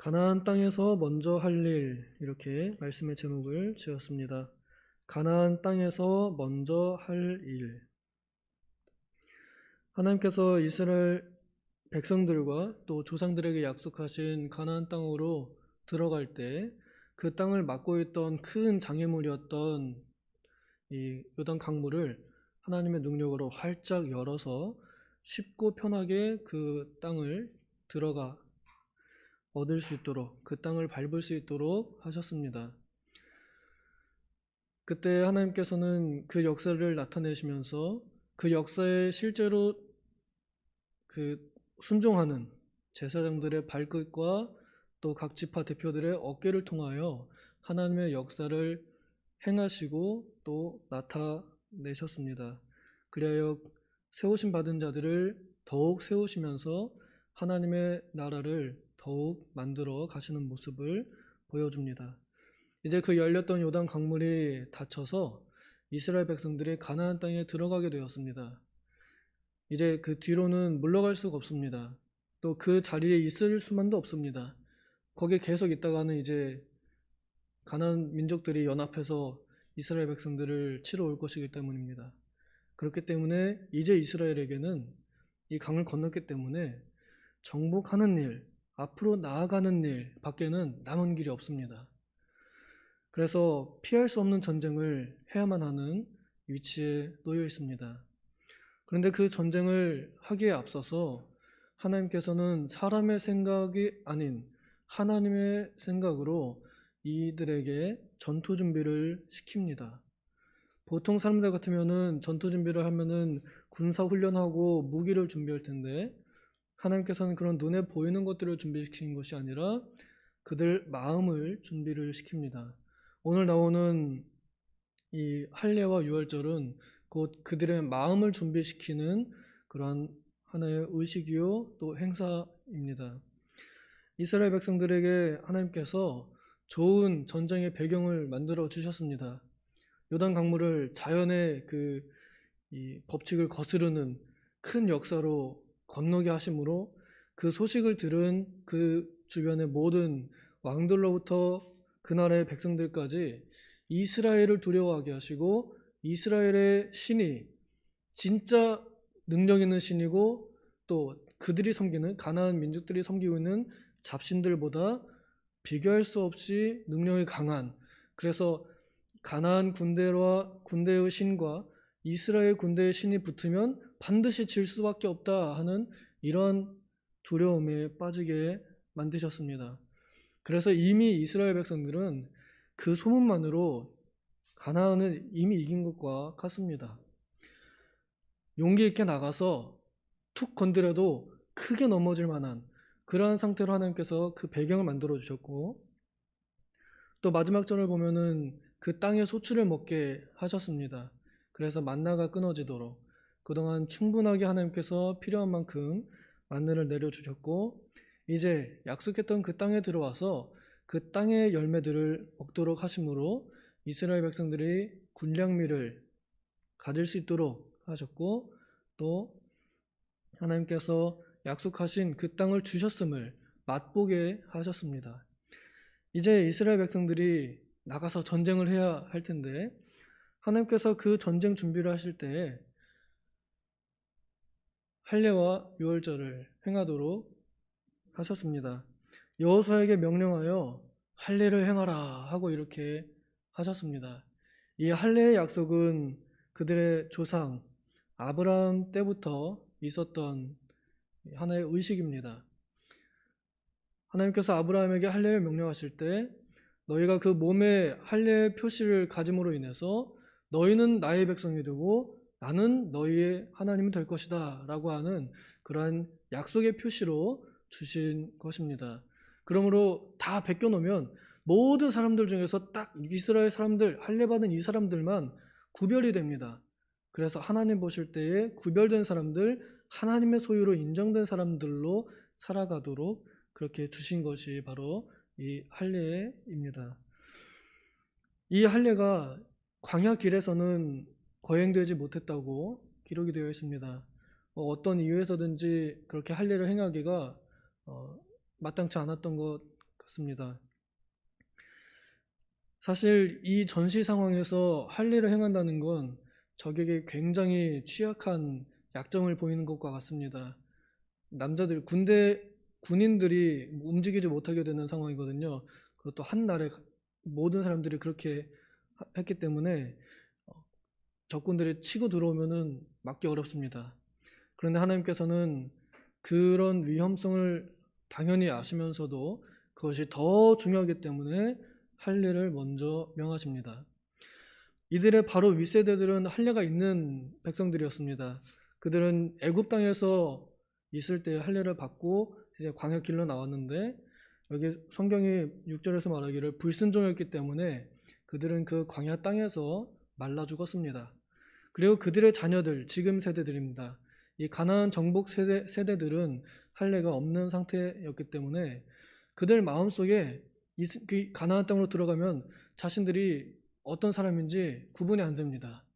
가나안 땅에서 먼저 할 일, 이렇게 말씀의 제목을 지었습니다. 가나안 땅에서 먼저 할 일. 하나님께서 이스라엘 백성들과 또 조상들에게 약속하신 가나안 땅으로 들어갈 때 그 땅을 막고 있던 큰 장애물이었던 이 요단 강물을 하나님의 능력으로 활짝 열어서 쉽고 편하게 그 땅을 들어가 얻을 수 있도록, 그 땅을 밟을 수 있도록 하셨습니다. 그때 하나님께서는 그 역사를 나타내시면서 그 역사에 실제로 그 순종하는 제사장들의 발끝과 또 각 지파 대표들의 어깨를 통하여 하나님의 역사를 행하시고 또 나타내셨습니다. 그리하여 세우심 받은 자들을 더욱 세우시면서 하나님의 나라를 더욱 만들어 가시는 모습을 보여줍니다. 이제 그 열렸던 요단 강물이 닫혀서 이스라엘 백성들이 가나안 땅에 들어가게 되었습니다. 이제 그 뒤로는 물러갈 수가 없습니다. 또 그 자리에 있을 수만도 없습니다. 거기에 계속 있다가는 이제 가나안 민족들이 연합해서 이스라엘 백성들을 치러 올 것이기 때문입니다. 그렇기 때문에 이제 이스라엘에게는 이 강을 건넜기 때문에 정복하는 일, 앞으로 나아가는 일 밖에는 남은 길이 없습니다. 그래서 피할 수 없는 전쟁을 해야만 하는 위치에 놓여 있습니다. 그런데 그 전쟁을 하기에 앞서서 하나님께서는 사람의 생각이 아닌 하나님의 생각으로 이들에게 전투 준비를 시킵니다. 보통 사람들 같으면은 전투 준비를 하면은 군사 훈련하고 무기를 준비할 텐데 하나님께서는 그런 눈에 보이는 것들을 준비시키는 것이 아니라 그들 마음을 준비를 시킵니다. 오늘 나오는 이 할례와 유월절은 곧 그들의 마음을 준비시키는 그러한 하나의 의식이요 또 행사입니다. 이스라엘 백성들에게 하나님께서 좋은 전쟁의 배경을 만들어 주셨습니다. 요단 강물을 자연의 이 법칙을 거스르는 큰 역사로 건너게 하심으로 그 소식을 들은 그 주변의 모든 왕들로부터 그 나라의 백성들까지 이스라엘을 두려워하게 하시고 이스라엘의 신이 진짜 능력 있는 신이고 또 그들이 섬기는 가나안 민족들이 섬기고 있는 잡신들보다 비교할 수 없이 능력이 강한, 그래서 가나안 군대의 신과 이스라엘 군대의 신이 붙으면 반드시 질 수밖에 없다 하는 이런 두려움에 빠지게 만드셨습니다. 그래서 이미 이스라엘 백성들은 그 소문만으로 가나안을 이미 이긴 것과 같습니다. 용기 있게 나가서 툭 건드려도 크게 넘어질 만한 그러한 상태로 하나님께서 그 배경을 만들어 주셨고, 또 마지막 절을 보면은 그 땅의 소출을 먹게 하셨습니다. 그래서 만나가 끊어지도록 그동안 충분하게 하나님께서 필요한 만큼 만나를 내려주셨고, 이제 약속했던 그 땅에 들어와서 그 땅의 열매들을 먹도록 하심으로 이스라엘 백성들이 군량미를 가질 수 있도록 하셨고, 또 하나님께서 약속하신 그 땅을 주셨음을 맛보게 하셨습니다. 이제 이스라엘 백성들이 나가서 전쟁을 해야 할 텐데 하나님께서 그 전쟁 준비를 하실 때 할례와 유월절을 행하도록 하셨습니다. 여호수아에게 명령하여 할례를 행하라 하고 이렇게 하셨습니다. 이 할례의 약속은 그들의 조상 아브라함 때부터 있었던 하나의 의식입니다. 하나님께서 아브라함에게 할례를 명령하실 때 너희가 그 몸에 할례의 표시를 가짐으로 인해서 너희는 나의 백성이 되고 나는 너희의 하나님이 될 것이다 라고 하는 그러한 약속의 표시로 주신 것입니다. 그러므로 다 베껴놓으면 모든 사람들 중에서 딱 이스라엘 사람들, 할례 받은 이 사람들만 구별이 됩니다. 그래서 하나님 보실 때에 구별된 사람들, 하나님의 소유로 인정된 사람들로 살아가도록 그렇게 주신 것이 바로 이 할례입니다. 이 할례가 광야 길에서는 거행되지 못했다고 기록이 되어 있습니다. 어떤 이유에서든지 그렇게 할례를 행하기가 마땅치 않았던 것 같습니다. 사실 이 전시 상황에서 할례를 행한다는 건 적에게 굉장히 취약한 약점을 보이는 것과 같습니다. 남자들 군인들이 움직이지 못하게 되는 상황이거든요. 그것도 한 날에 모든 사람들이 그렇게 했기 때문에 적군들이 치고 들어오면은 막기 어렵습니다. 그런데 하나님께서는 그런 위험성을 당연히 아시면서도 그것이 더 중요하기 때문에 할례를 먼저 명하십니다. 이들의 바로 윗세대들은 할례가 있는 백성들이었습니다. 그들은 애굽 땅에서 있을 때 할례를 받고 이제 광야 길로 나왔는데, 여기 성경이 6절에서 말하기를 불순종했기 때문에 그들은 그 광야 땅에서 말라 죽었습니다. 그리고 그들의 자녀들, 지금 세대들입니다. 이 가나안 정복 세대들은 할례가 없는 상태였기 때문에 그들 마음속에 그 가나안 땅으로 들어가면 자신들이 어떤 사람인지 구분이 안 됩니다.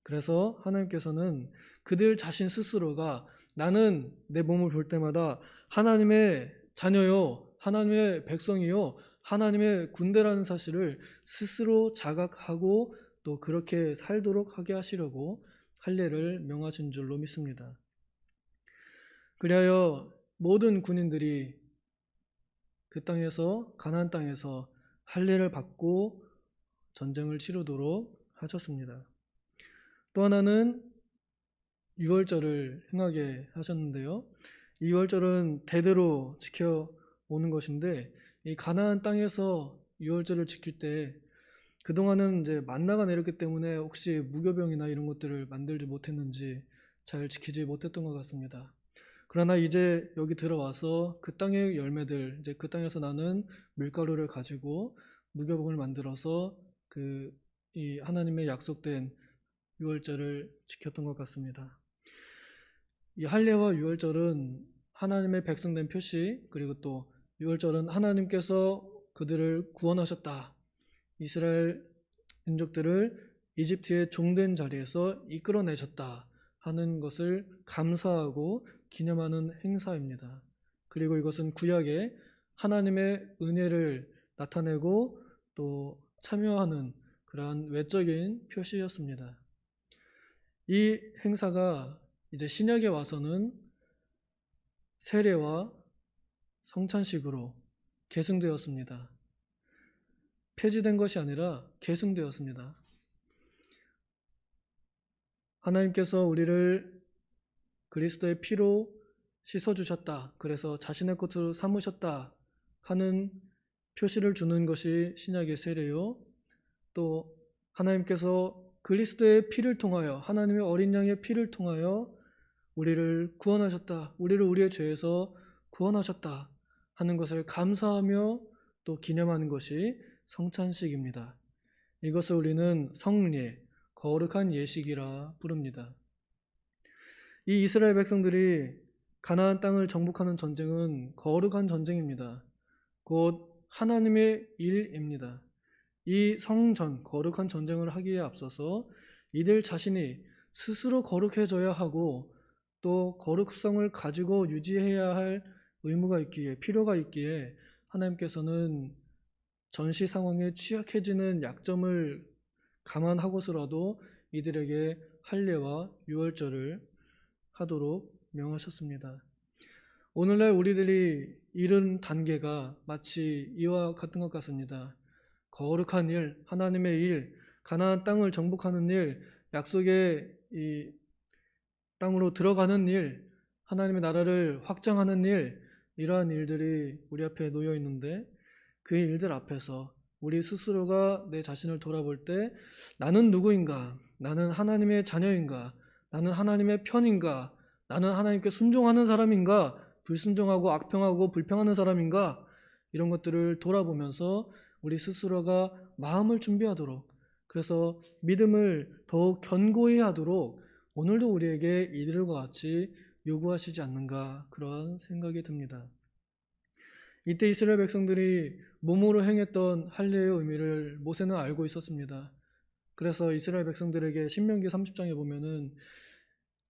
그래서 하나님께서는 그들 자신 스스로가 나는 내 몸을 볼 때마다 하나님의 자녀요, 하나님의 백성이요, 하나님의 군대라는 사실을 스스로 자각하고 또 그렇게 살도록 하게 하시려고 할례를 명하신 줄로 믿습니다. 그리하여 모든 군인들이 그 땅에서, 가나안 땅에서 할례를 받고 전쟁을 치르도록 하셨습니다. 또 하나는 유월절을 행하게 하셨는데요. 이 유월절은 대대로 지켜오는 것인데, 이 가나안 땅에서 유월절을 지킬 때 그동안은 이제 만나가 내렸기 때문에 혹시 무교병이나 이런 것들을 만들지 못했는지 잘 지키지 못했던 것 같습니다. 그러나 이제 여기 들어와서 그 땅의 열매들, 이제 그 땅에서 나는 밀가루를 가지고 무교병을 만들어서 이 하나님의 약속된 유월절을 지켰던 것 같습니다. 이 할례와 유월절은 하나님의 백성된 표시, 그리고 또 유월절은 하나님께서 그들을 구원하셨다, 이스라엘 민족들을 이집트의 종된 자리에서 이끌어내셨다 하는 것을 감사하고 기념하는 행사입니다. 그리고 이것은 구약에 하나님의 은혜를 나타내고 또 참여하는 그러한 외적인 표시였습니다. 이 행사가 이제 신약에 와서는 세례와 성찬식으로 계승되었습니다. 폐지된 것이 아니라 계승되었습니다. 하나님께서 우리를 그리스도의 피로 씻어주셨다, 그래서 자신의 것으로 삼으셨다 하는 표시를 주는 것이 신약의 세례요, 또 하나님께서 그리스도의 피를 통하여, 하나님의 어린 양의 피를 통하여 우리를 구원하셨다, 우리를 우리의 죄에서 구원하셨다 하는 것을 감사하며 또 기념하는 것이 성찬식입니다. 이것을 우리는 성례, 거룩한 예식이라 부릅니다. 이 이스라엘 백성들이 가나안 땅을 정복하는 전쟁은 거룩한 전쟁입니다. 곧 하나님의 일입니다. 이 성전, 거룩한 전쟁을 하기에 앞서서 이들 자신이 스스로 거룩해져야 하고 또 거룩성을 가지고 유지해야 할 의무가 있기에, 필요가 있기에 하나님께서는 전시 상황에 취약해지는 약점을 감안하고서라도 이들에게 할례와 유월절을 하도록 명하셨습니다. 오늘날 우리들이 이른 단계가 마치 이와 같은 것 같습니다. 거룩한 일, 하나님의 일, 가나안 땅을 정복하는 일, 약속의 이 땅으로 들어가는 일, 하나님의 나라를 확장하는 일, 이러한 일들이 우리 앞에 놓여 있는데, 그 일들 앞에서 우리 스스로가 내 자신을 돌아볼 때 나는 누구인가? 나는 하나님의 자녀인가? 나는 하나님의 편인가? 나는 하나님께 순종하는 사람인가? 불순종하고 악평하고 불평하는 사람인가? 이런 것들을 돌아보면서 우리 스스로가 마음을 준비하도록, 그래서 믿음을 더욱 견고히 하도록 오늘도 우리에게 이들과 같이 요구하시지 않는가, 그런 생각이 듭니다. 이때 이스라엘 백성들이 몸으로 행했던 할례의 의미를 모세는 알고 있었습니다. 그래서 이스라엘 백성들에게 신명기 30장에 보면은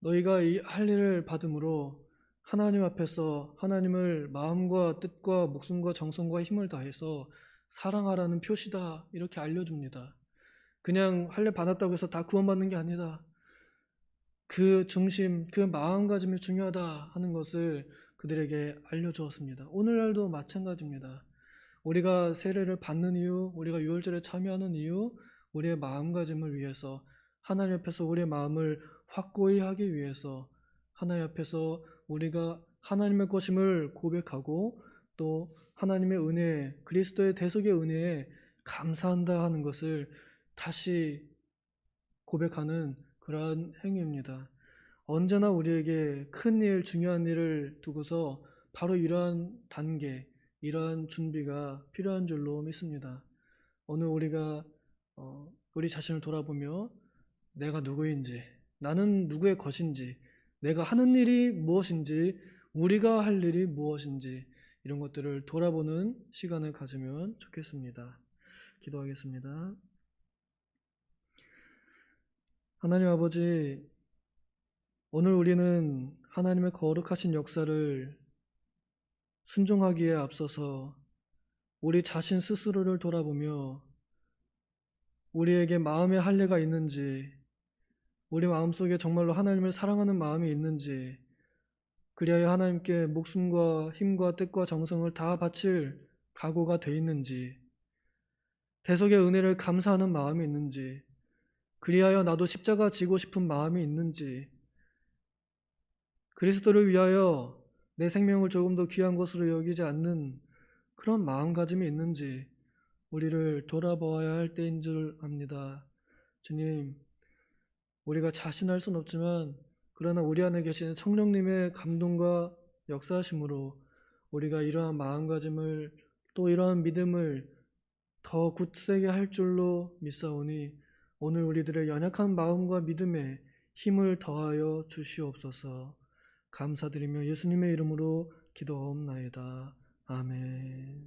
너희가 이 할례를 받음으로 하나님 앞에서 하나님을 마음과 뜻과 목숨과 정성과 힘을 다해서 사랑하라는 표시다 이렇게 알려줍니다. 그냥 할례 받았다고 해서 다 구원받는 게 아니다. 그 중심, 그 마음가짐이 중요하다 하는 것을 그들에게 알려주었습니다. 오늘날도 마찬가지입니다. 우리가 세례를 받는 이유, 우리가 유월절에 참여하는 이유, 우리의 마음가짐을 위해서 하나님 앞에서 우리의 마음을 확고히 하기 위해서 하나님 앞에서 우리가 하나님의 것임을 고백하고 또 하나님의 은혜, 그리스도의 대속의 은혜에 감사한다 하는 것을 다시 고백하는 그러한 행위입니다. 언제나 우리에게 큰 일, 중요한 일을 두고서 바로 이러한 단계, 이러한 준비가 필요한 줄로 믿습니다. 오늘 우리가 우리 자신을 돌아보며 내가 누구인지, 나는 누구의 것인지, 내가 하는 일이 무엇인지, 우리가 할 일이 무엇인지 이런 것들을 돌아보는 시간을 가지면 좋겠습니다. 기도하겠습니다. 하나님 아버지, 오늘 우리는 하나님의 거룩하신 역사를 순종하기에 앞서서 우리 자신 스스로를 돌아보며 우리에게 마음의 할례가 있는지, 우리 마음속에 정말로 하나님을 사랑하는 마음이 있는지, 그리하여 하나님께 목숨과 힘과 뜻과 정성을 다 바칠 각오가 돼 있는지, 대속의 은혜를 감사하는 마음이 있는지, 그리하여 나도 십자가 지고 싶은 마음이 있는지, 그리스도를 위하여 내 생명을 조금 더 귀한 것으로 여기지 않는 그런 마음가짐이 있는지 우리를 돌아보아야 할 때인 줄 압니다. 주님, 우리가 자신할 수는 없지만 그러나 우리 안에 계신 성령님의 감동과 역사하심으로 우리가 이러한 마음가짐을 또 이러한 믿음을 더 굳세게 할 줄로 믿사오니 오늘 우리들의 연약한 마음과 믿음에 힘을 더하여 주시옵소서. 감사드리며 예수님의 이름으로 기도하옵나이다. 아멘.